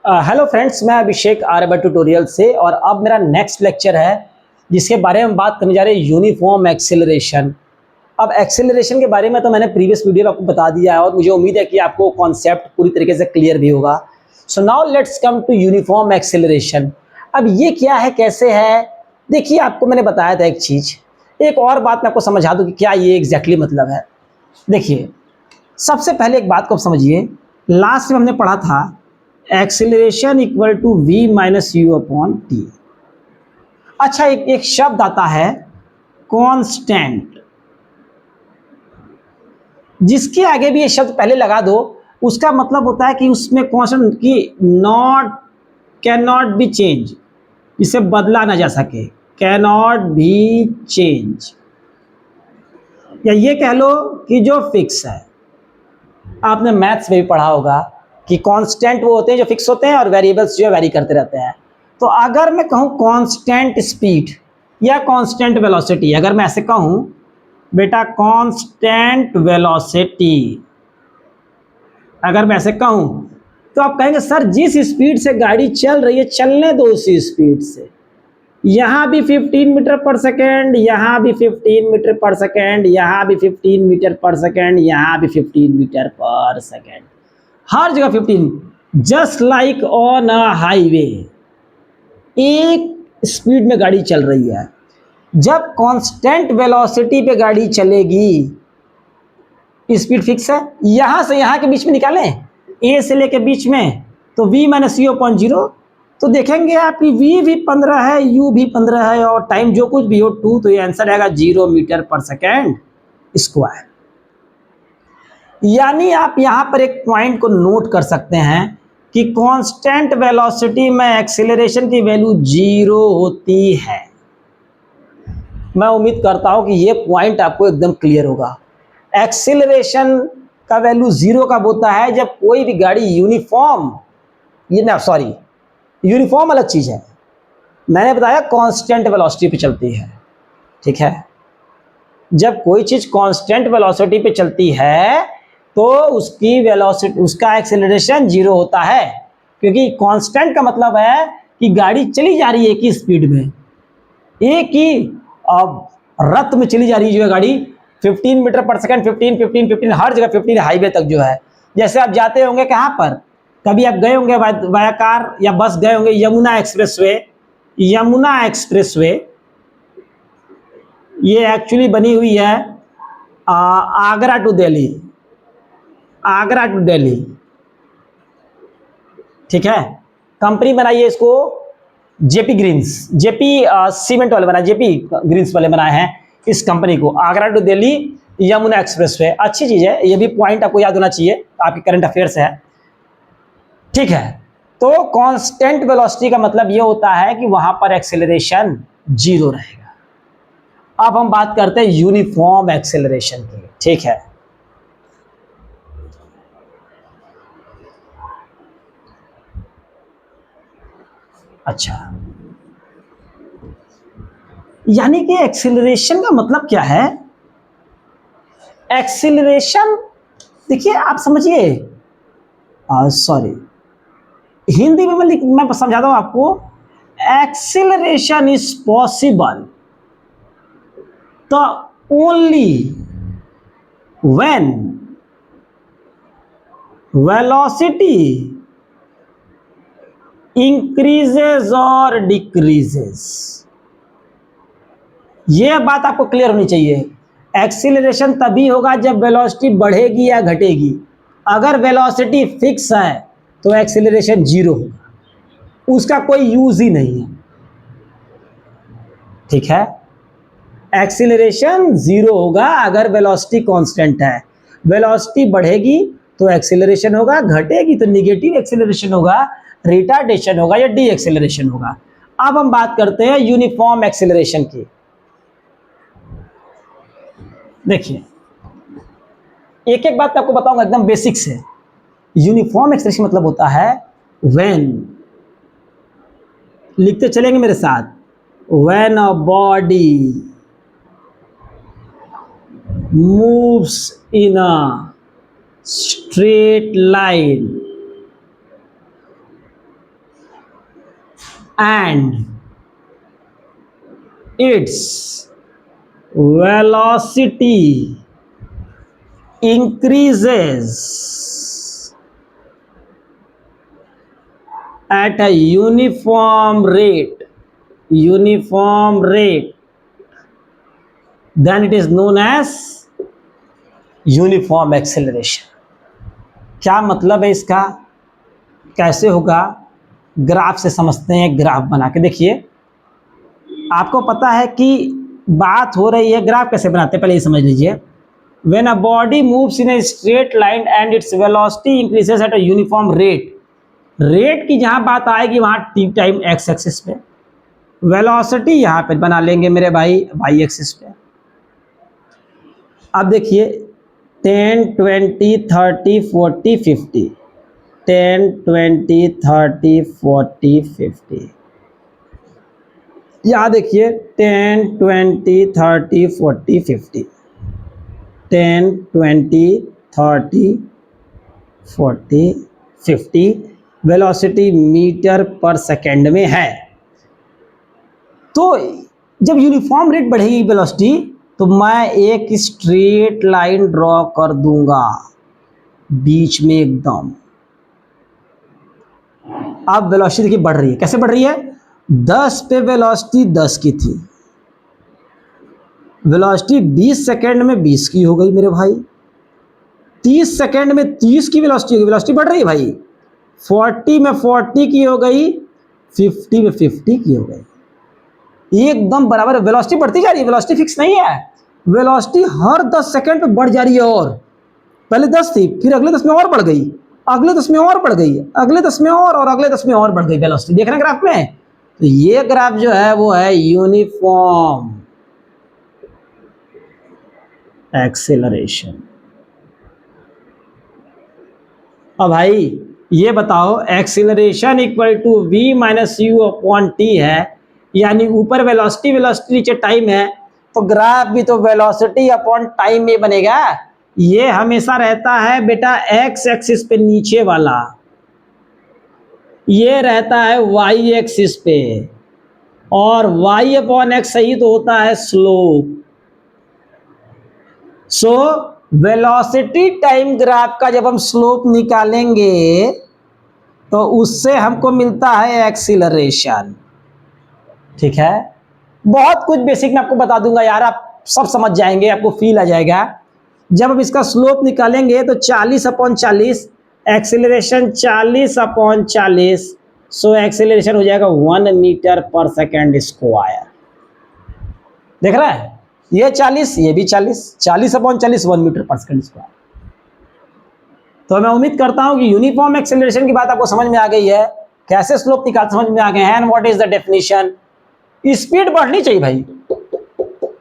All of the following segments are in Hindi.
हेलो फ्रेंड्स, मैं अभिषेक आर्यभट्ट ट्यूटोरियल से। और अब मेरा नेक्स्ट लेक्चर है जिसके बारे में बात करने जा रहे हैं यूनिफॉर्म एक्सेलरेशन। अब एक्सेलरेशन के बारे में तो मैंने प्रीवियस वीडियो में आपको बता दिया है और मुझे उम्मीद है कि आपको कॉन्सेप्ट पूरी तरीके से क्लियर भी होगा। So now let's come to uniform acceleration. अब ये क्या है, कैसे है? देखिए, आपको मैंने बताया था एक चीज़, एक और बात मैं आपको समझा दूँ कि क्या ये एग्जैक्टली मतलब है। देखिए, सबसे पहले एक बात को आप समझिए। लास्ट में हमने पढ़ा था acceleration equal to v minus u upon t. अच्छा, एक शब्द आता है कांस्टेंट, जिसके आगे भी ये शब्द पहले लगा दो, उसका मतलब होता है कि उसमें कांस्टेंट की not, can not be change, इसे बदला ना जा सके, कैन नॉट बी चेंज। या ये कह लो कि जो फिक्स है। आपने मैथ्स में भी पढ़ा होगा कि कांस्टेंट वो होते हैं जो फिक्स होते हैं और वेरिएबल्स जो है वेरी करते रहते हैं। तो अगर मैं कहूँ कांस्टेंट स्पीड या कांस्टेंट वेलोसिटी, अगर मैं ऐसे कहूँ बेटा कांस्टेंट वेलोसिटी, अगर मैं ऐसे कहूँ तो आप कहेंगे सर जिस स्पीड से गाड़ी चल रही है चलने दो उसी स्पीड से। यहाँ भी 15 मीटर पर सेकेंड, यहाँ भी 15 मीटर पर सेकेंड, यहाँ भी 15 मीटर पर सेकेंड, यहाँ भी 15 मीटर पर सेकेंड, हर जगह 15। Just like on a highway, एक स्पीड में गाड़ी चल रही है। जब कांस्टेंट वेलोसिटी पे गाड़ी चलेगी, स्पीड फिक्स है, यहां से यहां के बीच में निकालें, ए से लेके बीच में, तो v minus u upon zero. तो देखेंगे आपकी v भी 15 है, u भी 15 है, और टाइम जो कुछ भी हो 2, तो ये आंसर आएगा 0 मीटर पर सेकेंड स्क्वायर। यानी आप यहां पर एक पॉइंट को नोट कर सकते हैं कि कांस्टेंट वेलोसिटी में एक्सेलरेशन की वैल्यू 0 होती है। मैं उम्मीद करता हूं कि ये पॉइंट आपको एकदम क्लियर होगा। एक्सेलरेशन का वैल्यू 0 कब होता है? जब कोई भी गाड़ी यूनिफॉर्म, ये ना सॉरी, यूनिफॉर्म अलग चीज है, मैंने बताया कांस्टेंट वेलोसिटी पे चलती है, ठीक है। जब कोई चीज कांस्टेंट वेलोसिटी पे चलती है तो उसकी वेलोसिटी, उसका एक्सेलरेशन 0 होता है, क्योंकि कांस्टेंट का मतलब है कि गाड़ी चली जा रही है एक ही स्पीड में, एक ही रत में चली जा रही है जो है गाड़ी, 15 मीटर पर सेकंड, 15 15 15, हर जगह 15, हाईवे तक जो है। जैसे आप जाते होंगे कहाँ पर, कभी आप गए होंगे वाया कार या बस गए होंगे यमुना एक्सप्रेसवे। यमुना एक्सप्रेसवे ये एक्चुअली बनी हुई है आगरा टू दिल्ली, आगरा टू दिल्ली, ठीक है। कंपनी बनाई है इसको जेपी ग्रीन्स, जेपी सीमेंट वाले बनाए, जेपी ग्रीन्स वाले बनाए हैं इस कंपनी को। आगरा टू दिल्ली यमुना एक्सप्रेसवे, अच्छी चीज है, ये भी पॉइंट आपको याद होना चाहिए, आपके करंट अफेयर से है, ठीक है। तो कांस्टेंट वेलोसिटी का मतलब ये होता है कि वहां पर एक्सेलरेशन 0 रहेगा। अब हम बात करते हैं यूनिफॉर्म एक्सेलरेशन की, ठीक है। अच्छा, यानी कि एक्सेलरेशन का मतलब क्या है? एक्सेलरेशन, देखिए आप समझिए, सॉरी, हिंदी में मैं समझाता हूं आपको। Acceleration is possible the only when velocity increases और डिक्रीजेस। यह बात आपको क्लियर होनी चाहिए। एक्सीलरेशन तभी होगा जब वेलोसिटी बढ़ेगी या घटेगी। अगर वेलोसिटी फिक्स है तो एक्सीलरेशन 0 होगा, उसका कोई यूज ही नहीं है, ठीक है। एक्सीलरेशन 0 होगा अगर वेलोसिटी कांस्टेंट है। वेलोसिटी बढ़ेगी तो एक्सीलरेशन होगा, घटेगी तो निगेटिव एक्सीलरेशन होगा, रिटार्डेशन होगा या डी एक्सीलरेशन होगा। अब हम बात करते हैं यूनिफॉर्म एक्सीलरेशन की। देखिए, एक एक बात मैं आपको बताऊंगा एकदम बेसिक से। यूनिफॉर्म एक्सेलरेशन मतलब होता है व्हेन, लिखते चलेंगे मेरे साथ, when a body moves in a straight line and its velocity increases at a uniform rate, then it is known as uniform acceleration. क्या मतलब है इसका, कैसे होगा, ग्राफ से समझते हैं। ग्राफ बना के देखिए, आपको पता है कि बात हो रही है, ग्राफ कैसे बनाते हैं पहले ये समझ लीजिए। When a body moves in a straight line and its velocity increases at a uniform rate, rate की जहां बात आएगी वहां टी टाइम एक्स एक्सिस पे, वेलोसिटी यहां पे बना लेंगे मेरे भाई वाई एक्सिस पे। अब देखिए 10, 20, 30, 40, 50, 10, 20, 30, 40, 50। यहाँ देखिए 10, 20, 30, 40, 50, 10, 20, 30, 40, 50 वेलोसिटी मीटर पर सेकेंड में है। तो जब यूनिफॉर्म रेट बढ़ेगी वेलोसिटी, तो मैं एक स्ट्रेट लाइन ड्रॉ कर दूंगा बीच में एकदम। अब वेलोसिटी देखिए बढ़ रही है, कैसे बढ़ रही है, 10 पे वेलोसिटी 10 की थी, वेलोसिटी 20 सेकेंड में 20 की हो गई मेरे भाई, 30 सेकेंड में 30 की वेलोसिटी होगी, वेलोसिटी बढ़ रही है भाई, 40 में 40 की हो गई, 50 में 50 की हो गई, एकदम बराबर। वेलोसिटी बढ़ती जा रही है, वेलोसिटी फिक्स नहीं है, वेलोसिटी हर 10 सेकेंड पे बढ़ जा रही है। और पहले 10 थी, फिर अगले 10 में और बढ़ गई, अगले 10 में और बढ़ गई, अगले 10 में और अगले 10 में और बढ़ गई वेलोसिटी। देख रहे हैं ग्राफ में, तो ये ग्राफ जो है वो है यूनिफॉर्म एक्सेलरेशन। अब भाई ये बताओ, acceleration equal to v minus u upon t है, यानी ऊपर वेलोसिटी, वेलोसिटी नीचे टाइम है, तो ग्राफ भी तो वेलोसिटी अपॉन टाइम में बनेगा। ये हमेशा रहता है बेटा एक्स एक्सिस पे नीचे वाला, ये रहता है वाई एक्सिस पे, और y अपॉन एक्स सही तो होता है slope. So velocity time graph का जब हम स्लोप निकालेंगे तो उससे हमको मिलता है एक्सीलरेशन। ठीक है, बहुत कुछ बेसिक मैं आपको बता दूंगा यार, आप सब समझ जाएंगे, आपको फील आ जाएगा। जब हम इसका स्लोप निकालेंगे तो 40 अपॉन 40, एक्सीलरेशन 40 अपॉन 40, सो एक्सीलरेशन हो जाएगा 1 मीटर पर सेकेंड स्क्वायर। देख रहा है, ये 40, ये भी 40, 40 अपॉन 40 1 मीटर पर सेकेंड स्क्वायर। तो मैं उम्मीद करता हूं कि यूनिफॉर्म एक्सेलरेशन की बात आपको समझ में आ गई है, कैसे स्लोप निकाल समझ में आ गए हैं, and what is the definition. Speed बढ़नी चाहिए भाई,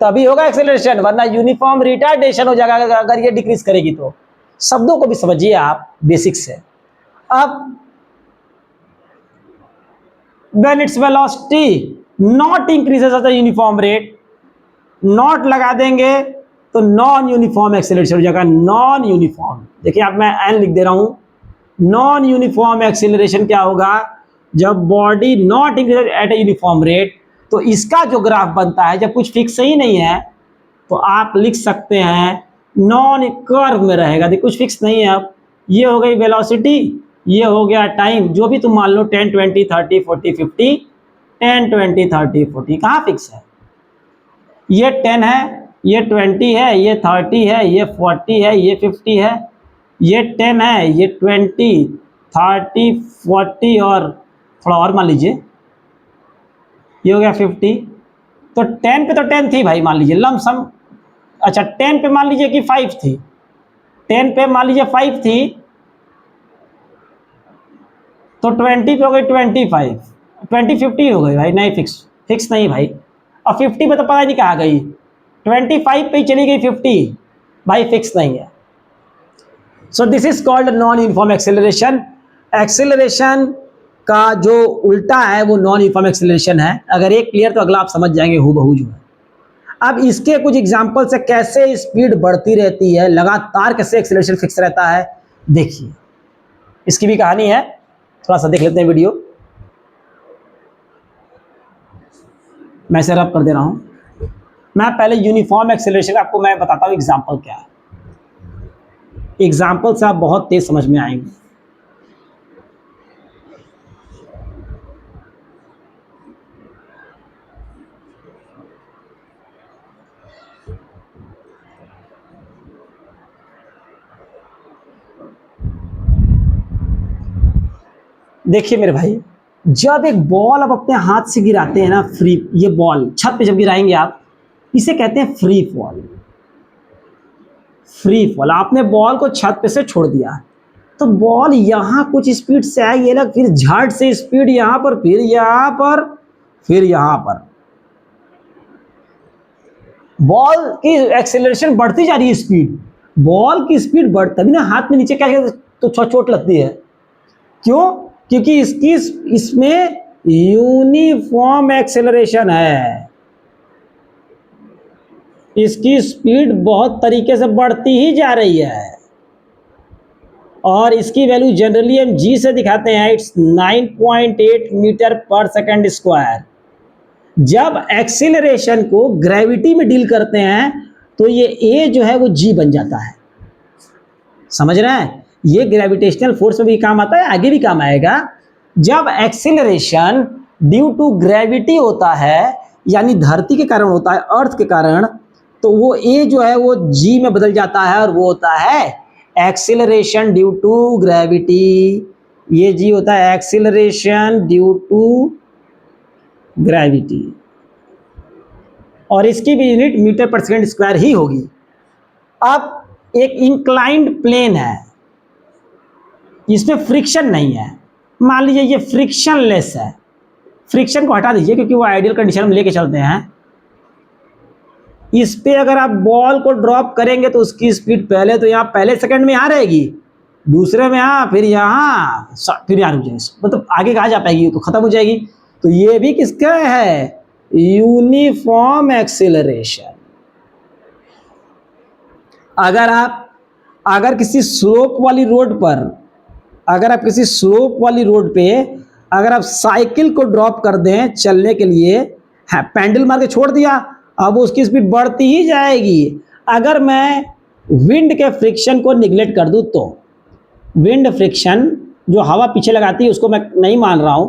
तभी होगा एक्सेलरेशन, वरना यूनिफॉर्म रिटार्डेशन हो जाएगा अगर ये डिक्रीज करेगी तो। शब्दों को भी समझिए आप बेसिक से। अब when its velocity not increases at a uniform rate, not लगा देंगे तो नॉन यूनिफॉर्म एक्सेलरेशन हो जाएगा, नॉन यूनिफॉर्म। देखिए आप, मैं एन लिख दे रहा हूं, नॉन यूनिफॉर्म एक्सेलरेशन क्या होगा, जब body not increase at a uniform rate, तो इसका जो ग्राफ बनता है, जब कुछ फिक्स ही नहीं है तो आप लिख सकते हैं नॉन कर्व में रहेगा। देखिए कुछ फिक्स नहीं है, अब ये हो गई वेलोसिटी, ये हो गया टाइम, जो भी तुम मान लो 10, 20, 30, 40, 50, 10, 20, 30, 40, कहाँ फिक्स है, ये 10 है, ये 20 है, ये 30 है, ये 40 है, ये 50 है, ये 10 है, ये 20, 30, 40 और थोड़ा और मान लीजिए, ये हो गया 50। तो 10 पे तो 10 थी भाई, मान लीजिए लमसम, अच्छा 10 पे मान लीजिए कि 5 थी, 10 पे मान लीजिए 5 थी, तो 20 पे हो गई 25, 20, 50 हो गई भाई, नहीं फिक्स नहीं भाई। और 50 पे तो पता नहीं कहाँ गई, 25 पे ही चली गई 50, भाई फिक्स नहीं है। So this is called non uniform acceleration. Acceleration का जो उल्टा है वो नॉन यूनिफॉर्म एक्सेलरेशन है। अगर एक क्लियर तो अगला आप समझ जाएंगे हूबहू जो है। अब इसके कुछ एग्जांपल से कैसे स्पीड बढ़ती रहती है, लगातार कैसे एक्सेलरेशन फिक्स रहता है, देखिए इसकी भी कहानी है, थोड़ा सा देख लेते हैं वीडियो। मैं इसे रब कर दे रहा हूं। मैं पहले यूनिफॉर्म एक्सेलरेशन आपको मैं बताता हूं एग्जांपल क्या है। एग्जांपल से आप बहुत तेज समझ में आएंगे। देखिए मेरे भाई, जब एक बॉल आप अपने हाथ से गिराते हैं ना, फ्री, ये बॉल छत पे जब गिराएंगे आप, इसे कहते हैं फ्री फॉल। फ्री फॉल, आपने बॉल को छत पे से छोड़ दिया, तो बॉल यहां कुछ स्पीड से आई, ये लग, फिर झट से स्पीड यहां पर, फिर यहां पर, फिर यहां पर। बॉल की एक्सेलरेशन बढ़ती जा रही है, स्पीड, बॉल की स्पीड बढ़, तभी ना हाथ में नीचे क्या तो चोट लगती है। क्यों? क्योंकि इसकी इसमें यूनिफॉर्म एक्सेलरेशन है, इसकी स्पीड बहुत तरीके से बढ़ती ही जा रही है, और इसकी वैल्यू जनरली हम जी से दिखाते हैं, इट्स 9.8 मीटर पर सेकंड स्क्वायर। जब एक्सेलरेशन को ग्रेविटी में डील करते हैं तो ये ए जो है वो जी बन जाता है। समझ रहे हैं? ये ग्रेविटेशनल फोर्स में भी काम आता है, आगे भी काम आएगा। जब एक्सेलरेशन ड्यू टू ग्रेविटी होता है, यानी धरती के कारण होता है, अर्थ के कारण, तो वो ए जो है वो जी में बदल जाता है, और वो होता है एक्सेलरेशन ड्यू टू ग्रेविटी। ये जी होता है एक्सेलरेशन ड्यू टू ग्रेविटी, और इसकी भी यूनिट मीटर पर सेकंड स्क्वायर ही होगी। अब एक इंक्लाइंड प्लेन है, इसमें फ्रिक्शन नहीं है, मान लीजिए ये फ्रिक्शनलेस है, फ्रिक्शन को हटा दीजिए क्योंकि वो आइडियल कंडीशन में लेके चलते हैं। इस पे अगर आप बॉल को ड्रॉप करेंगे तो उसकी स्पीड पहले तो यहाँ पहले सेकंड में यहाँ रहेगी, दूसरे में यहाँ, फिर यहाँ, फिर यहाँ रुक जाएगी, मतलब आगे कहाँ जा पाएगी, तो खत्म हो जाएगी। तो ये भी किसका है? Uniform acceleration. अगर किसी स्लोप वाली रोड पर, अगर आप किसी स्लोप वाली रोड पे अगर आप साइकिल को ड्रॉप कर दें चलने के लिए, है पैडल मार के छोड़ दिया, अब उसकी स्पीड बढ़ती ही जाएगी। अगर मैं विंड के फ्रिक्शन को निगलेक्ट कर दूं तो, विंड फ्रिक्शन जो हवा पीछे लगाती है उसको मैं नहीं मान रहा हूं,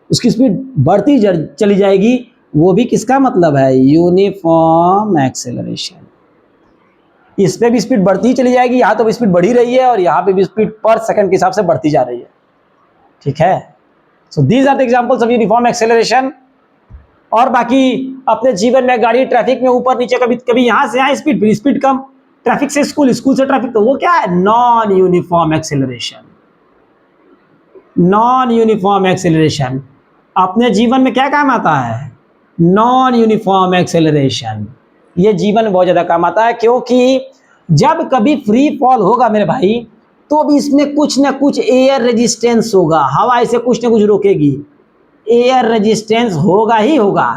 उसकी स्पीड बढ़ती चली जाएगी। वो भी किसका मतलब है? Uniform acceleration. इस पे भी स्पीड बढ़ती ही चली जाएगी, यहाँ तो भी स्पीड बढ़ी रही है, और यहाँ पे भी स्पीड पर सेकंड के हिसाब से बढ़ती जा रही है। ठीक है? So these are the examples of uniform acceleration. और बाकी अपने जीवन में गाड़ी ट्रैफिक में ऊपर नीचे, कभी कभी यहाँ से यहाँ स्पीड, फिर स्पीड कम, ट्रैफिक से स्कूल, स्कूल से ट्रैफिक, तो वो क्या है? Non uniform acceleration. Non uniform acceleration अपने जीवन में क्या काम आता है? Non uniform acceleration. ये जीवन में बहुत ज्यादा काम आता है, क्योंकि जब कभी फ्री फॉल होगा मेरे भाई, तो भी इसमें कुछ ना कुछ एयर रेजिस्टेंस होगा, हवा इसे कुछ ना कुछ रोकेगी, एयर रेजिस्टेंस होगा ही होगा।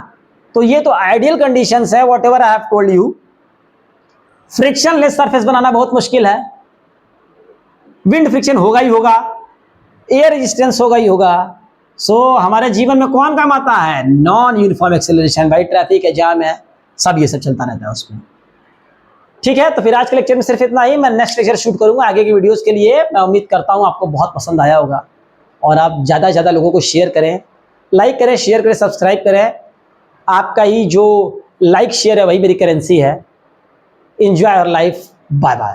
तो ये तो आइडियल कंडीशंस है, whatever I have told you. Frictionless surface बनाना बहुत मुश्किल है, विंड फ्रिक्शन होगा ही होगा, एयर रेजिस्टेंस होगा ही होगा। सो हमारे जीवन में कौन काम आता है? Non uniform acceleration. भाई ट्रैफिक है, जाम है, सब ये सब चलता रहता है उसमें। ठीक है, तो फिर आज के लेक्चर में सिर्फ इतना ही। मैं नेक्स्ट लेक्चर शूट करूंगा आगे की वीडियोस के लिए। मैं उम्मीद करता हूं आपको बहुत पसंद आया होगा, और आप ज़्यादा से ज़्यादा लोगों को शेयर करें, लाइक करें, शेयर करें, सब्सक्राइब करें। आपका ही जो लाइक शेयर है वही मेरी करेंसी है। Enjoy your life. Bye bye.